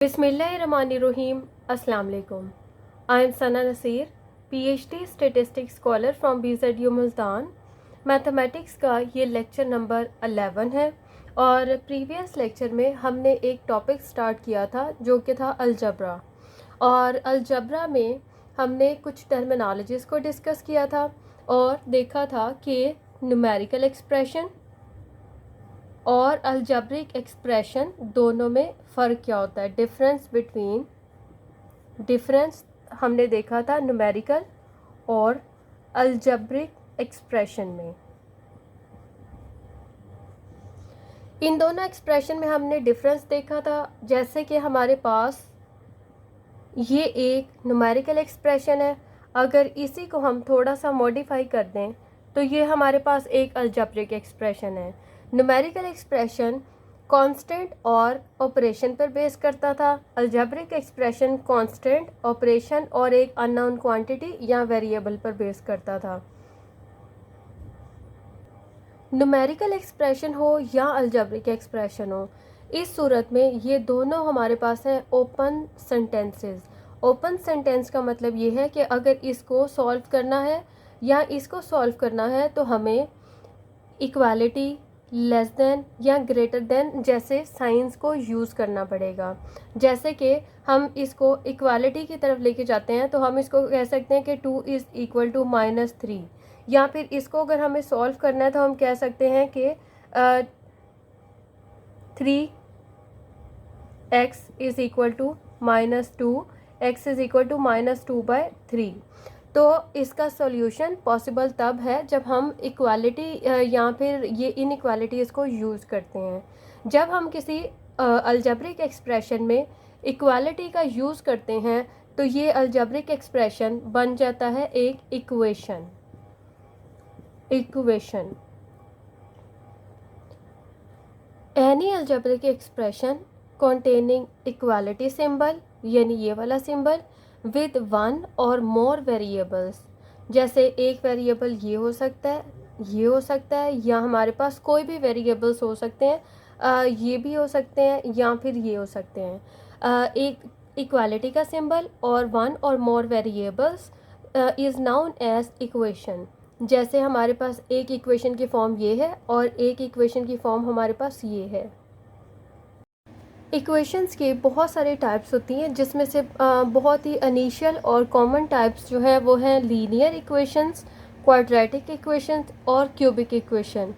Bismillahirrahmanirrahim. Assalamu alaikum. I am Sana Nasir, PhD Statistics Scholar from BZU Multan. Mathematics का ये lecture number 11 है और previous lecture में हमने एक टॉपिक स्टार्ट किया था जो कि था अलजबरा। और अलजबरा में हमने कुछ टर्मिनोलॉजीज़ को डिस्कस किया था और देखा था कि न्यूमेरिकल एक्सप्रेशन और अलजेब्रिक एक्सप्रेशन दोनों में फ़र्क क्या होता है, डिफरेंस हमने देखा था न्यूमेरिकल और अलजेब्रिक एक्सप्रेशन में। इन दोनों एक्सप्रेशन में हमने डिफरेंस देखा था, जैसे कि हमारे पास ये एक न्यूमेरिकल एक्सप्रेशन है, अगर इसी को हम थोड़ा सा मॉडिफाई कर दें तो ये हमारे पास एक अलजेब्रिक एक्सप्रेशन है। न्यूमेरिकल एक्सप्रेशन कांस्टेंट और ऑपरेशन पर बेस करता था, अलजेब्रिक एक्सप्रेशन कांस्टेंट, ऑपरेशन और एक अननोन क्वांटिटी या वेरिएबल पर बेस करता था। न्यूमेरिकल एक्सप्रेशन हो या अलजेब्रिक एक्सप्रेशन हो, इस सूरत में ये दोनों हमारे पास हैं ओपन सेंटेंसेस। ओपन सेंटेंस का मतलब ये है कि अगर इसको सॉल्व करना है या इसको सॉल्व करना है तो हमें इक्वालिटी, लेस देन या ग्रेटर देन जैसे साइंस को यूज़ करना पड़ेगा। जैसे कि हम इसको इक्वालिटी की तरफ लेके जाते हैं तो हम इसको कह सकते हैं कि 2 इज़ इक्वल टू -3, या फिर इसको अगर हमें सॉल्व करना है तो हम कह सकते हैं कि 3x is equal to -2, x is equal to -2/3। तो इसका सॉल्यूशन पॉसिबल तब है जब हम इक्वालिटी या फिर ये इनइक्वालिटीज़ को यूज़ करते हैं। जब हम किसी अलजेब्रिक एक्सप्रेशन में इक्वालिटी का यूज़ करते हैं तो ये अलजेब्रिक एक्सप्रेशन बन जाता है एक equation. Any algebraic expression containing equality symbol, यानी ये वाला सिंबल, विद 1 और मोर वेरिएबल्स, जैसे एक वेरिएबल ये हो सकता है, ये हो सकता है, या हमारे पास कोई भी वेरिएबल्स हो सकते हैं, ये भी हो सकते हैं या फिर ये हो सकते हैं। एक इक्वालिटी का सिंबल और 1 और more variables is known as equation. जैसे हमारे पास एक इक्वेशन की फॉर्म ये है और एक इक्वेशन की फॉर्म हमारे पास ये है। इक्वेशंस के बहुत सारे टाइप्स होती हैं, जिसमें से बहुत ही इनिशियल और कॉमन टाइप्स जो है वो हैं लीनियर इक्वेशंस, क्वाड्रेटिक इक्वेशंस और क्यूबिक इक्वेशन।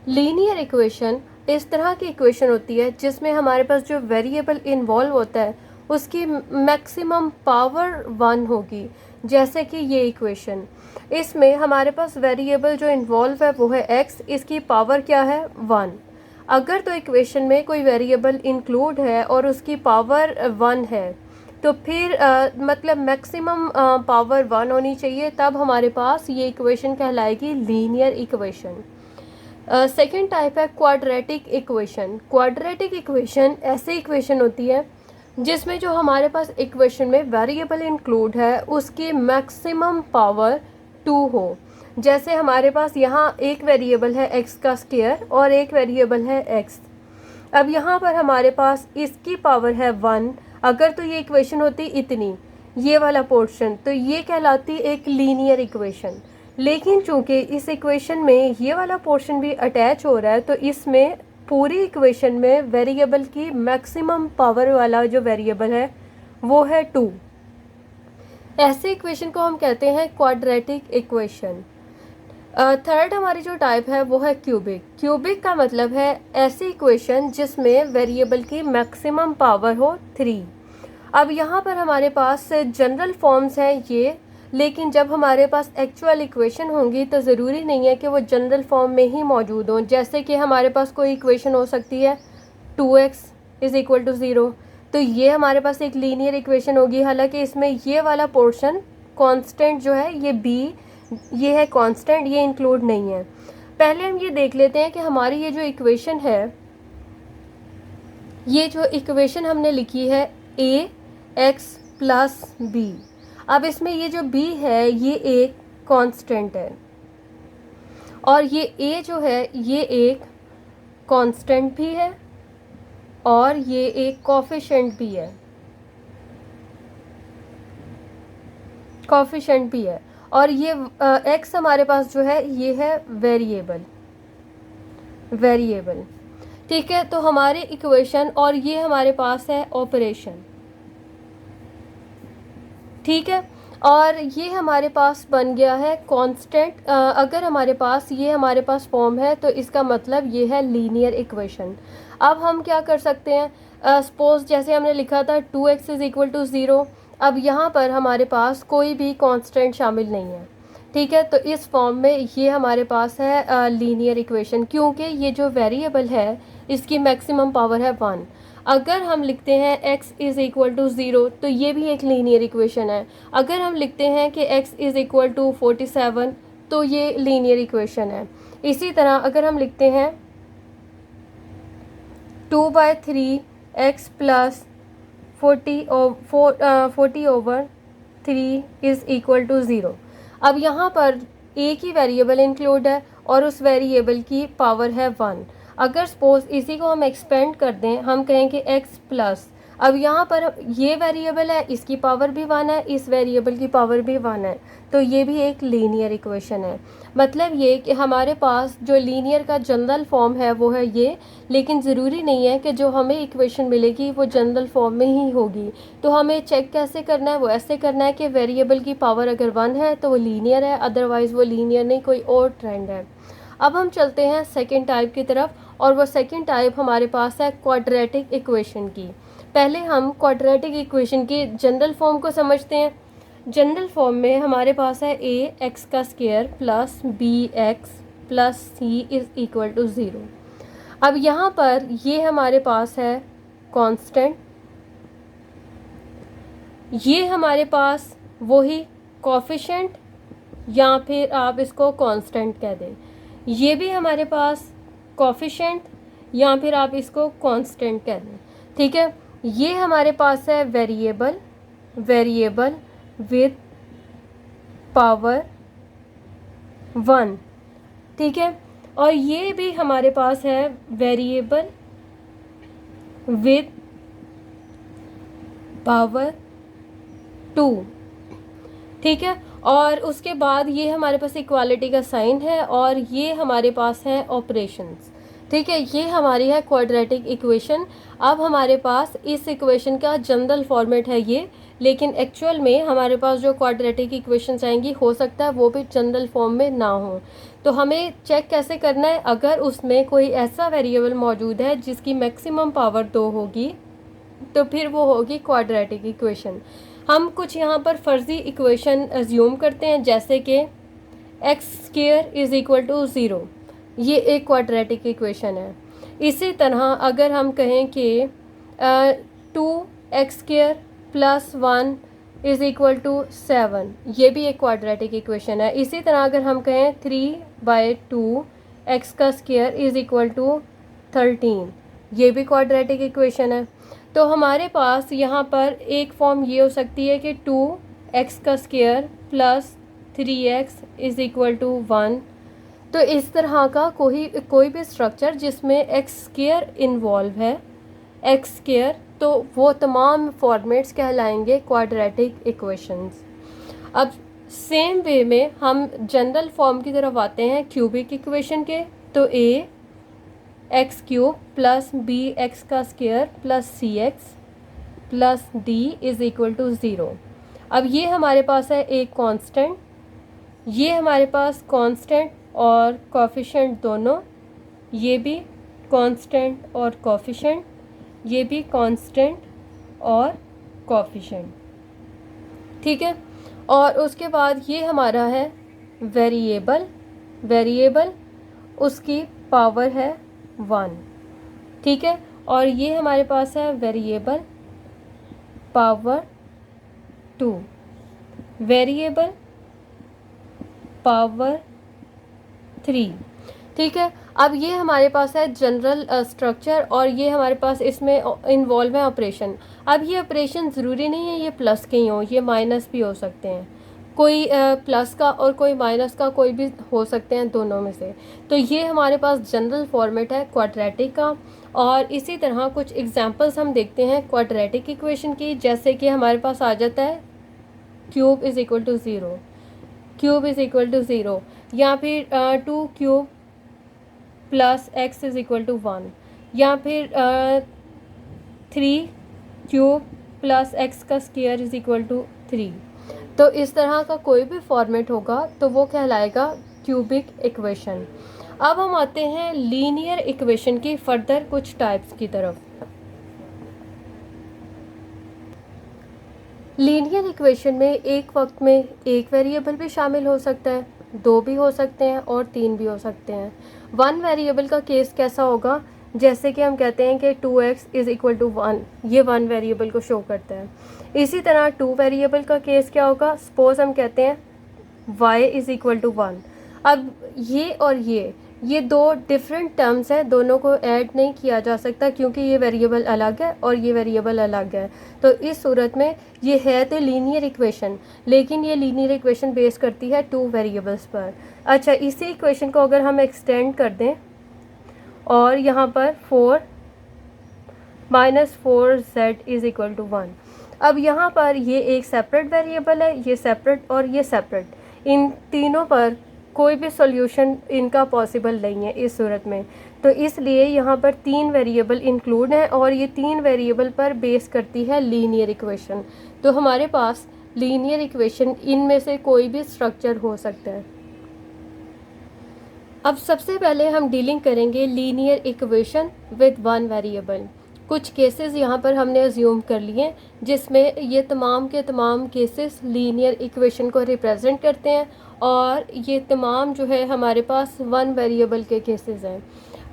लीनियर इक्वेशन इस तरह की इक्वेशन होती है जिसमें हमारे पास जो वेरिएबल इन्वॉल्व होता है उसकी मैक्सिमम पावर 1 होगी। जैसे कि ये इक्वेशन, इसमें हमारे पास वेरिएबल जो इन्वॉल्व है वो है x, इसकी पावर क्या है 1। अगर तो इक्वेशन में कोई वेरिएबल इंक्लूड है और उसकी पावर 1 है तो फिर मतलब मैक्सिमम पावर 1 होनी चाहिए, तब हमारे पास ये इक्वेशन कहलाएगी लीनियर इक्वेशन। सेकेंड टाइप है क्वाड्रेटिक इक्वेशन। क्वाड्रेटिक इक्वेशन ऐसी इक्वेशन होती है जिसमें जो हमारे पास इक्वेशन में वेरिएबल इंक्लूड है उसकी मैक्सिमम पावर 2 हो। जैसे हमारे पास यहाँ एक वेरिएबल है x का स्क्वायर और एक वेरिएबल है x। अब यहाँ पर हमारे पास इसकी पावर है 1। अगर तो ये इक्वेशन होती इतनी, ये वाला पोर्शन, तो ये कहलाती एक लीनियर इक्वेशन। लेकिन चूंकि इस इक्वेशन में ये वाला पोर्शन भी अटैच हो रहा है तो इसमें पूरी इक्वेशन में वेरिएबल की मैक्सिमम पावर वाला जो वेरिएबल है वो है 2। ऐसे इक्वेशन को हम कहते हैं क्वाड्रेटिक इक्वेशन। थर्ड हमारी जो टाइप है वो है क्यूबिक। क्यूबिक का मतलब है ऐसी इक्वेशन जिसमें वेरिएबल की मैक्सिमम पावर हो 3। अब यहाँ पर हमारे पास जनरल फॉर्म्स हैं ये, लेकिन जब हमारे पास एक्चुअल इक्वेशन होंगी तो ज़रूरी नहीं है कि वो जनरल फॉर्म में ही मौजूद हों। जैसे कि हमारे पास कोई इक्वेशन हो सकती है 2x इज़ इक्वल टू 0, तो ये हमारे पास एक लीनियर इक्वेशन होगी। हालांकि इसमें ये वाला पोर्शन कांस्टेंट जो है ये b, ये है कांस्टेंट, ये इंक्लूड नहीं है। पहले हम ये देख लेते हैं कि हमारी ये जो इक्वेशन है, ये जो इक्वेशन हमने लिखी है ax प्लस b। अब इसमें ये जो b है ये एक कांस्टेंट है और ये a जो है ये एक कांस्टेंट भी है और ये एक कोफिशिएंट भी है। कॉफिशेंट भी है, और ये एक्स हमारे पास जो है ये है वेरिएबल। ठीक है, तो हमारे इक्वेशन, और ये हमारे पास है ऑपरेशन। ठीक है, और ये हमारे पास बन गया है कांस्टेंट। अगर हमारे पास ये हमारे पास फॉर्म है तो इसका मतलब ये है लीनियर इक्वेशन। अब हम क्या कर सकते हैं, सपोज जैसे हमने लिखा था 2x इज़ इक्वल टू 0। अब यहाँ पर हमारे पास कोई भी कांस्टेंट शामिल नहीं है। ठीक है, तो इस फॉर्म में ये हमारे पास है लीनियर इक्वेशन, क्योंकि ये जो वेरिएबल है इसकी मैक्सिमम पावर है 1। अगर हम लिखते हैं x इज़ इक्वल टू 0 तो ये भी एक लीनियर इक्वेशन है। अगर हम लिखते हैं कि x इज़ इक्वल टू 47 तो ये लीनियर इक्वेशन है। इसी तरह अगर हम लिखते हैं 2/3 x plus 40/3 is equal to 0। अब यहाँ पर एक ही वेरिएबल इंक्लूड है और उस वेरिएबल की पावर है 1। अगर सपोज इसी को हम एक्सपेंड कर दें, हम कहें कि x प्लस, अब यहाँ पर ये वेरिएबल है, इसकी पावर भी 1 है, इस वेरिएबल की पावर भी 1 है, तो ये भी एक लीनियर इक्वेशन है। मतलब ये कि हमारे पास जो लीनियर का जनरल फॉर्म है वो है ये, लेकिन ज़रूरी नहीं है कि जो हमें इक्वेशन मिलेगी वो जनरल फॉर्म में ही होगी। तो हमें चेक कैसे करना है, वो ऐसे करना है कि वेरिएबल की पावर अगर 1 है तो वो लीनियर है, अदरवाइज़ वो लीनियर नहीं, कोई और ट्रेंड है। अब हम चलते हैं सेकेंड टाइप की तरफ, और वो सेकेंड टाइप हमारे पास है क्वाड्रेटिक इक्वेशन की। पहले हम क्वाड्रेटिक इक्वेशन की जनरल फॉर्म को समझते हैं। जनरल फॉर्म में हमारे पास है a x का square plus bx plus c is equal to 0। अब यहाँ पर ये हमारे पास है कांस्टेंट, ये हमारे पास वही कोफिशिएंट, या फिर आप इसको कांस्टेंट कह दें। ये भी हमारे पास कोफिशिएंट, या फिर आप इसको कांस्टेंट कह दें। ठीक है, ये हमारे पास है वेरिएबल विद पावर 1। ठीक है, और ये भी हमारे पास है वेरिएबल विद पावर 2। ठीक है, और उसके बाद ये हमारे पास इक्वालिटी का साइन है, और ये हमारे पास है ऑपरेशंस। ठीक है, ये हमारी है क्वाड्रेटिक इक्वेशन। अब हमारे पास इस इक्वेशन का जनरल फॉर्मेट है ये, लेकिन एक्चुअल में हमारे पास जो क्वाड्रेटिक इक्वेशंस आएंगी हो सकता है वो भी जनरल फॉर्म में ना हो। तो हमें चेक कैसे करना है, अगर उसमें कोई ऐसा वेरिएबल मौजूद है जिसकी मैक्सिमम पावर 2 होगी तो फिर वो होगी क्वाड्रेटिक इक्वेशन। हम कुछ यहाँ पर फर्जी इक्वेशन अज्यूम करते हैं, जैसे कि x square is equal to 0, ये एक क्वाड्रेटिक इक्वेशन है। इसी तरह अगर हम कहें कि 2x square plus 1 is equal to 7, ये भी एक क्वाड्रेटिक इक्वेशन है। इसी तरह अगर हम कहें 3/2 x का स्क्वायर इज़ इक्वल टू 13, ये भी क्वाड्रेटिक इक्वेशन है। तो हमारे पास यहाँ पर एक फॉर्म ये हो सकती है कि 2x का square plus 3x is equal to 1। तो इस तरह का कोई भी स्ट्रक्चर जिसमें एक्स स्क्वायर इन्वॉल्व है, एक्स स्क्वायर, तो वो तमाम फॉर्मेट्स कहलाएंगे क्वाड्रेटिक इक्वेशंस। अब सेम वे में हम जनरल फॉर्म की तरफ आते हैं क्यूबिक इक्वेशन के। तो a x cube plus b x का square plus c x plus d is equal to 0। अब ये हमारे पास है एक कांस्टेंट, ये हमारे पास कांस्टेंट और कोफिशिएंट दोनों, ये भी कांस्टेंट और कोफिशिएंट, ये भी कांस्टेंट और कोफिशिएंट। ठीक है, और उसके बाद ये हमारा है वेरिएबल, उसकी पावर है 1। ठीक है, और ये हमारे पास है वेरिएबल पावर 2, वेरिएबल पावर 3। ठीक है, अब ये हमारे पास है जनरल स्ट्रक्चर, और ये हमारे पास इसमें इन्वॉल्व है ऑपरेशन। अब ये ऑपरेशन ज़रूरी नहीं है ये प्लस के ही हों, ये माइनस भी हो सकते हैं, कोई प्लस का और कोई माइनस का, कोई भी हो सकते हैं दोनों में से। तो ये हमारे पास जनरल फॉर्मेट है क्वाड्रेटिक का। और इसी तरह कुछ एग्जांपल्स हम देखते हैं क्वाड्रेटिक इक्वेशन की, जैसे कि हमारे पास आ जाता है cube is equal to zero, cube is equal to zero, या फिर 2 cube plus x is equal to 1, या फिर 3 क्यूब प्लस एक्स का स्क्वायर इज़ इक्वल टू 3। तो इस तरह का कोई भी फॉर्मेट होगा तो वो कहलाएगा क्यूबिक इक्वेशन। अब हम आते हैं लीनियर इक्वेशन की फर्दर कुछ टाइप्स की तरफ। लीनियर इक्वेशन में एक वक्त में एक वेरिएबल भी शामिल हो सकता है, दो भी हो सकते हैं और तीन भी हो सकते हैं। वन वेरिएबल का केस कैसा होगा, जैसे कि हम कहते हैं कि 2x इज़ इक्वल टू 1, ये वन वेरिएबल को शो करता है। इसी तरह टू वेरिएबल का केस क्या होगा, सपोज हम कहते हैं y इज़ इक्वल टू 1। अब ये और ये दो डिफरेंट टर्म्स हैं, दोनों को ऐड नहीं किया जा सकता क्योंकि ये वेरिएबल अलग है और ये वेरिएबल अलग है। तो इस सूरत में ये है तो लीनियर इक्वेशन, लेकिन ये लीनियर इक्वेशन बेस करती है टू वेरिएबल्स पर। अच्छा, इसी इक्वेशन को अगर हम एक्सटेंड कर दें और यहाँ पर 4 - 4z इज़ इक्वल टू 1। अब यहाँ पर ये एक सेपरेट वेरिएबल है, ये सेपरेट और ये सेपरेट, इन तीनों पर कोई भी सॉल्यूशन इनका पॉसिबल नहीं है इस सूरत में। तो इसलिए यहाँ पर तीन वेरिएबल इंक्लूड हैं और ये तीन वेरिएबल पर बेस करती है लीनियर इक्वेशन। तो हमारे पास लीनियर इक्वेशन इनमें से कोई भी स्ट्रक्चर हो सकता है। अब सबसे पहले हम डीलिंग करेंगे linear equation with one variable. कुछ केसेस यहाँ पर हमने अज्यूम कर लिए जिसमें ये तमाम के तमाम केसेस लीनियर इक्वेशन को रिप्रेजेंट करते हैं और ये तमाम जो है हमारे पास वन वेरिएबल के केसेस हैं।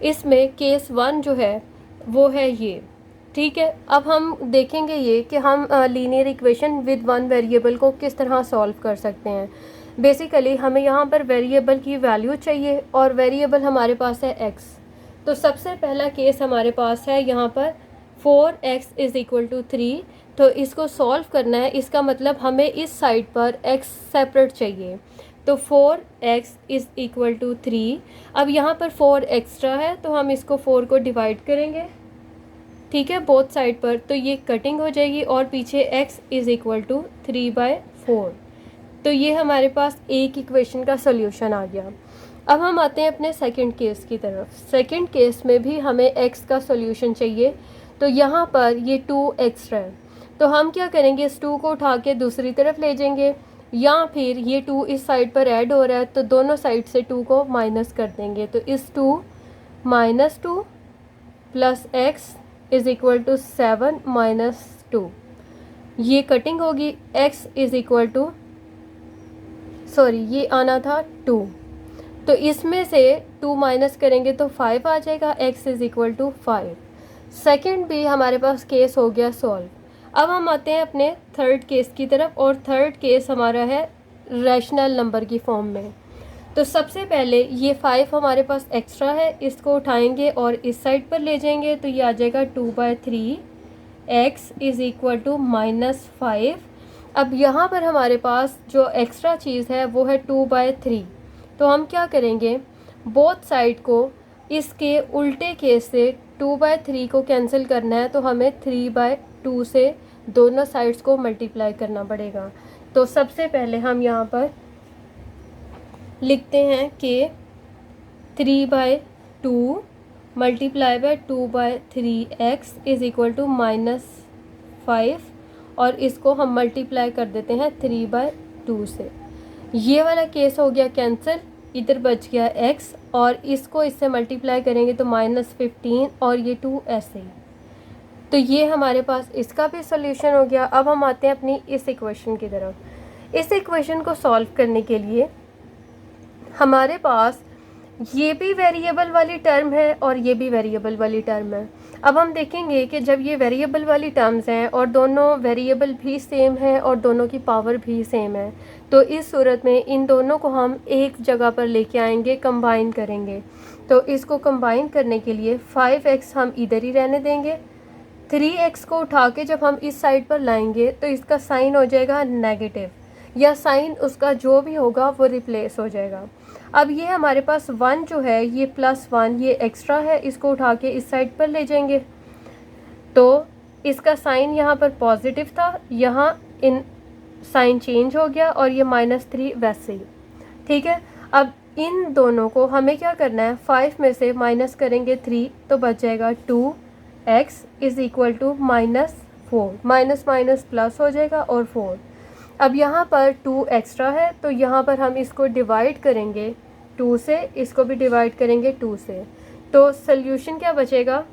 इसमें केस वन जो है वो है ये, ठीक है। अब हम देखेंगे ये कि हम linear equation with one variable को किस तरह सॉल्व कर सकते हैं। बेसिकली हमें यहाँ पर वेरिएबल की वैल्यू चाहिए और वेरिएबल हमारे पास है x। तो सबसे पहला केस हमारे पास है यहाँ पर 4x इज़ इक्वल टू 3। तो इसको सॉल्व करना है, इसका मतलब हमें इस साइड पर x सेपरेट चाहिए। तो 4x इज़ इक्वल टू 3। अब यहाँ पर 4 एक्स्ट्रा है तो हम इसको 4 को डिवाइड करेंगे, ठीक है, बोथ साइड पर। तो ये कटिंग हो जाएगी और पीछे x इज़ इक्वल टू 3/4। तो ये हमारे पास एक इक्वेशन का सॉल्यूशन आ गया। अब हम आते हैं अपने सेकंड केस की तरफ। सेकंड केस में भी हमें x का सॉल्यूशन चाहिए। तो यहाँ पर ये 2 एक्स्ट्रा है, तो हम क्या करेंगे, इस 2 को उठा के दूसरी तरफ ले जाएंगे, या फिर ये 2 इस साइड पर ऐड हो रहा है तो दोनों साइड से 2 को माइनस कर देंगे। तो इस 2 - 2 plus x is equal to 7 - 2, ये कटिंग होगी। x is equal to, sorry ये आना था 2, तो इसमें से 2 माइनस करेंगे तो 5 आ जाएगा, x is equal to 5। Second भी हमारे पास केस हो गया सॉल्व। अब हम आते हैं अपने थर्ड केस की तरफ और थर्ड केस हमारा है रैशनल नंबर की फॉर्म में। तो सबसे पहले ये 5 हमारे पास एक्स्ट्रा है, इसको उठाएंगे और इस साइड पर ले जाएंगे तो ये आ जाएगा 2/3, x इज़ इक्वल टू -5। अब यहाँ पर हमारे पास जो एक्स्ट्रा चीज़ है वो है 2/3। तो हम क्या करेंगे, बोथ साइड को इसके उल्टे केस से 2/3 को कैंसिल करना है तो हमें 3/2 से दोनों साइड्स को मल्टीप्लाई करना पड़ेगा। तो सबसे पहले हम यहाँ पर लिखते हैं कि 3/2 multiply by 2/3x is equal to -5 और इसको हम मल्टीप्लाई कर देते हैं 3/2 से। ये वाला केस हो गया कैंसिल, इधर बच गया x और इसको इससे मल्टीप्लाई करेंगे तो -15 और ये 2 ऐसे ही। तो ये हमारे पास इसका भी सॉल्यूशन हो गया। अब हम आते हैं अपनी इस इक्वेशन की तरफ। इस इक्वेशन को सॉल्व करने के लिए हमारे पास ये भी वेरिएबल वाली टर्म है और ये भी वेरिएबल वाली टर्म है। अब हम देखेंगे कि जब ये वेरिएबल वाली टर्म्स हैं और दोनों वेरिएबल भी सेम है और दोनों की पावर भी सेम है, तो इस सूरत में इन दोनों को हम एक जगह पर लेके आएंगे, कंबाइन करेंगे। तो इसको कंबाइन करने के लिए 5x हम इधर ही रहने देंगे, 3x को उठा के जब हम इस साइड पर लाएंगे तो इसका साइन हो जाएगा नेगेटिव, या साइन उसका जो भी होगा वो रिप्लेस हो जाएगा। अब ये हमारे पास 1 जो है ये +1 ये एक्स्ट्रा है, इसको उठा के इस साइड पर ले जाएंगे तो इसका साइन यहाँ पर पॉजिटिव था, यहाँ इन साइन चेंज हो गया और ये -3 वैसे ही, ठीक है। अब इन दोनों को हमें क्या करना है, 5 में से माइनस करेंगे 3 तो बच जाएगा 2x is equal to -4, minus minus plus हो जाएगा और 4। अब यहाँ पर 2 एक्स्ट्रा है तो यहाँ पर हम इसको डिवाइड करेंगे 2 से, इसको भी डिवाइड करेंगे 2 से, तो सल्यूशन क्या बचेगा,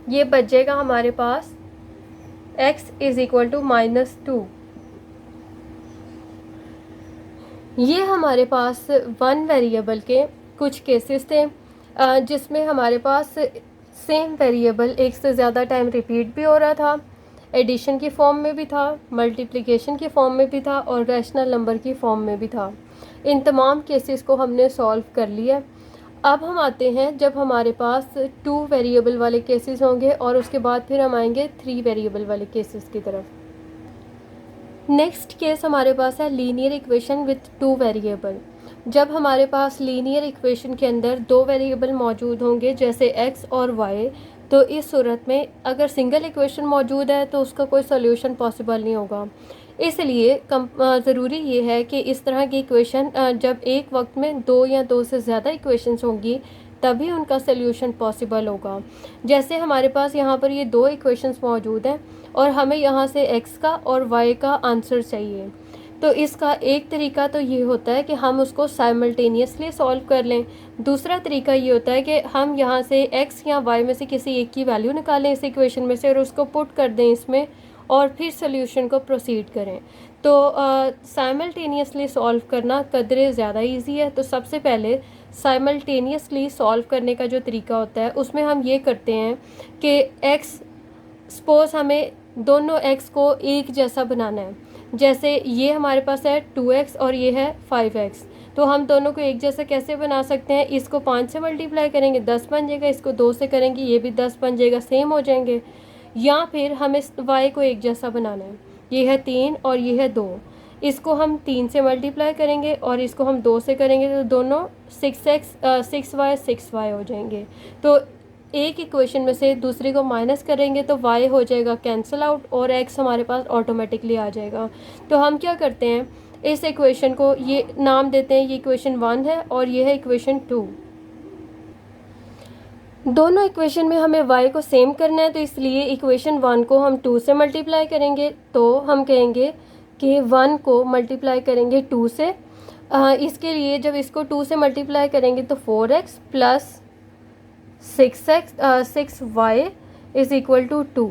ये बच जाएगा हमारे पास x इज़ इक्वल टू -2। ये हमारे पास वन वेरिएबल के कुछ केसेस थे जिसमें हमारे पास सेम वेरिएबल एक से ज़्यादा टाइम रिपीट भी हो रहा था, एडिशन की फॉर्म में भी था, मल्टीप्लिकेशन की फॉर्म में भी था और रैशनल नंबर की फॉर्म में भी था। इन तमाम केसेस को हमने सॉल्व कर लिया। अब हम आते हैं जब हमारे पास 2 वेरिएबल वाले केसेस होंगे और उसके बाद फिर हम आएंगे 3 वेरिएबल वाले केसेस की तरफ। नेक्स्ट केस हमारे पास है लीनियर इक्वेशन विथ 2 वेरिएबल। जब हमारे पास लीनियर इक्वेशन के अंदर 2 वेरिएबल मौजूद होंगे जैसे x और y, तो इस सूरत में अगर सिंगल इक्वेशन मौजूद है तो उसका कोई सॉल्यूशन पॉसिबल नहीं होगा। इसलिए ज़रूरी ये है कि इस तरह की इक्वेशन जब एक वक्त में 2 या 2 से ज़्यादा इक्वेशंस होंगी तभी उनका सल्यूशन पॉसिबल होगा। जैसे हमारे पास यहाँ पर ये 2 इक्वेशंस मौजूद हैं और हमें यहाँ से x का और y का आंसर चाहिए, तो इसका एक तरीका तो ये होता है कि हम उसको साइमल्टेनियसली सॉल्व कर लें। दूसरा तरीका ये होता है कि हम यहाँ से x या y में से किसी एक की वैल्यू निकालें इस इक्वेशन में से और उसको पुट कर दें इसमें और फिर सॉल्यूशन को प्रोसीड करें। तो साइमल्टेनियसली सॉल्व करना कदरे ज़्यादा इजी है। तो सबसे पहले साइमल्टेनियसली सॉल्व करने का जो तरीका होता है उसमें हम ये करते हैं कि x, सपोज़ हमें दोनों x को एक जैसा बनाना है। जैसे ये हमारे पास है 2x और ये है 5x, तो हम दोनों को एक जैसा कैसे बना सकते हैं, इसको 5 से मल्टीप्लाई करेंगे 10 बन जाएगा, इसको 2 से करेंगे ये भी 10 बन जाएगा, सेम हो जाएंगे। या फिर हमें y को एक जैसा बनाना है, ये है 3 और ये है 2, इसको हम 3 से मल्टीप्लाई करेंगे और इसको हम 2 से करेंगे तो दोनों 6y हो जाएंगे। तो एक इक्वेशन में से दूसरी को माइनस करेंगे तो y हो जाएगा कैंसिल आउट और x हमारे पास ऑटोमेटिकली आ जाएगा। तो हम क्या करते हैं, इस इक्वेशन को ये नाम देते हैं, ये इक्वेशन 1 है और ये है इक्वेशन 2। दोनों इक्वेशन में हमें y को सेम करना है तो इसलिए इक्वेशन 1 को हम 2 से मल्टीप्लाई करेंगे, तो हम कहेंगे कि 1 को मल्टीप्लाई करेंगे 2 से। इसके लिए जब इसको 2 से मल्टीप्लाई करेंगे तो 4x plus 6y is equal to 2।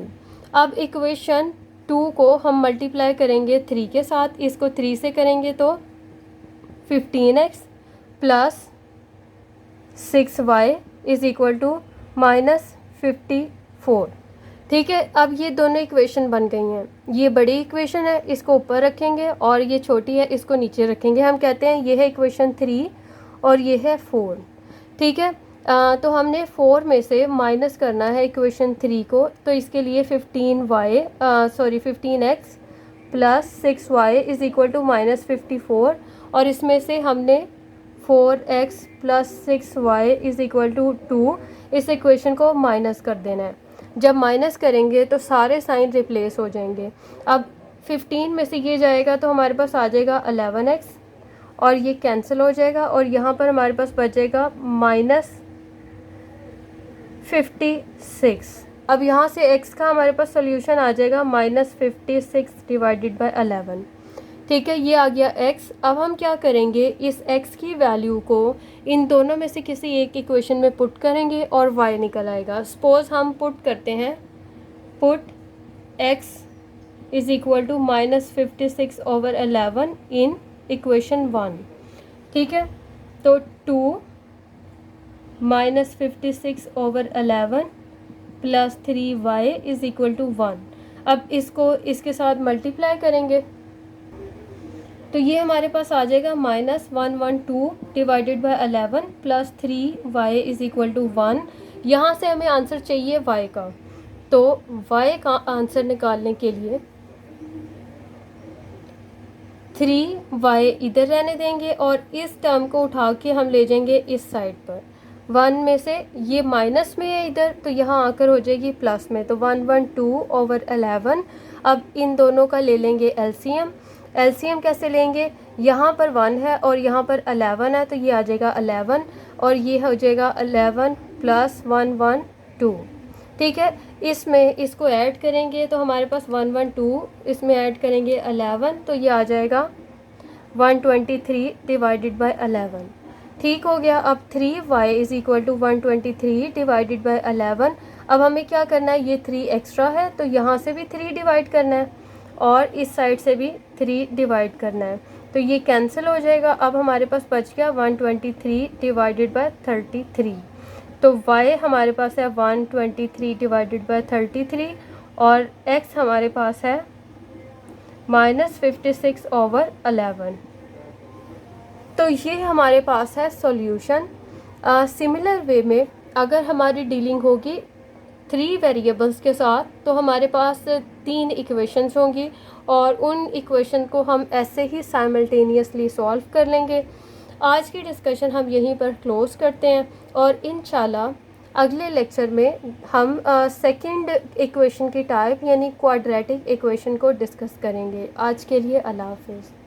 अब इक्वेशन 2 को हम मल्टीप्लाई करेंगे 3 के साथ, इसको 3 से करेंगे तो 15x plus 6y is equal to -54। ठीक है, अब ये दोनों इक्वेशन बन गई हैं। ये बड़ी इक्वेशन है, इसको ऊपर रखेंगे और ये छोटी है, इसको नीचे रखेंगे। हम कहते हैं ये है इक्वेशन 3 और ये है 4। ठीक है, तो हमने 4 में से माइनस करना है इक्वेशन 3 को, तो इसके लिए 15x plus 6y is equal to -54 और इसमें से हमने 4x plus 6y is equal to 2 इस इक्वेशन को माइनस कर देना है। जब माइनस करेंगे तो सारे साइन रिप्लेस हो जाएंगे। अब 15 में से ये जाएगा तो हमारे पास आ जाएगा 11x और ये कैंसिल हो जाएगा और यहाँ पर हमारे पास बचेगा -56। अब यहाँ से x का हमारे पास सोल्यूशन आ जाएगा -56 डिवाइडेड बाय 11। ठीक है, ये आ गया x। अब हम क्या करेंगे, इस x की वैल्यू को इन दोनों में से किसी एक इक्वेशन में पुट करेंगे और y निकल आएगा। सपोज़ हम पुट करते हैं, put x is equal to -56/11 in equation 1। ठीक है, तो 2 -56/11 plus 3y is equal to 1। अब इसको इसके साथ मल्टीप्लाई करेंगे तो ये हमारे पास आ जाएगा -112 डिवाइडेड बाय 11 प्लस 3y इज़ इक्वल टू 1। यहाँ से हमें आंसर चाहिए y का, तो y का आंसर निकालने के लिए 3y इधर रहने देंगे और इस टर्म को उठा के हम ले जाएंगे इस साइड पर। 1 में से ये माइनस में है इधर, तो यहाँ आकर हो जाएगी प्लस में, तो 112/11। अब इन दोनों का ले लेंगे एलसीएम एलसीएम कैसे लेंगे, यहाँ पर 1 है और यहाँ पर 11 है, तो ये आ जाएगा 11 और ये हो जाएगा 11 + 1 1 2। ठीक है, इसमें इसको ऐड करेंगे तो हमारे पास 1 1 2, इसमें ऐड करेंगे 11, तो ये आ जाएगा 123 डिवाइडेड बाय 11। ठीक हो गया। अब 3y = 123 डिवाइडेड बाय 11। अब हमें क्या करना है, ये 3 एक्स्ट्रा है तो यहाँ से भी 3 डिवाइड करना है और इस साइड से भी 3 डिवाइड करना है, तो ये कैंसिल हो जाएगा। अब हमारे पास बच गया 123 डिवाइडेड बाय 33। तो y हमारे पास है 123 डिवाइडेड बाय 33 और x हमारे पास है -56/11। तो ये हमारे पास है सॉल्यूशन। सिमिलर वे में अगर हमारी डीलिंग होगी 3 वेरिएबल्स के साथ तो हमारे पास 3 इक्वेशंस होंगी और उन इक्वेशन को हम ऐसे ही साइमल्टेनियसली सॉल्व कर लेंगे। आज की डिस्कशन हम यहीं पर क्लोज़ करते हैं और इंशाल्लाह अगले लेक्चर में हम सेकंड इक्वेशन की टाइप यानी क्वाड्रेटिक इक्वेशन को डिस्कस करेंगे। आज के लिए अल्लाह हाफिज़।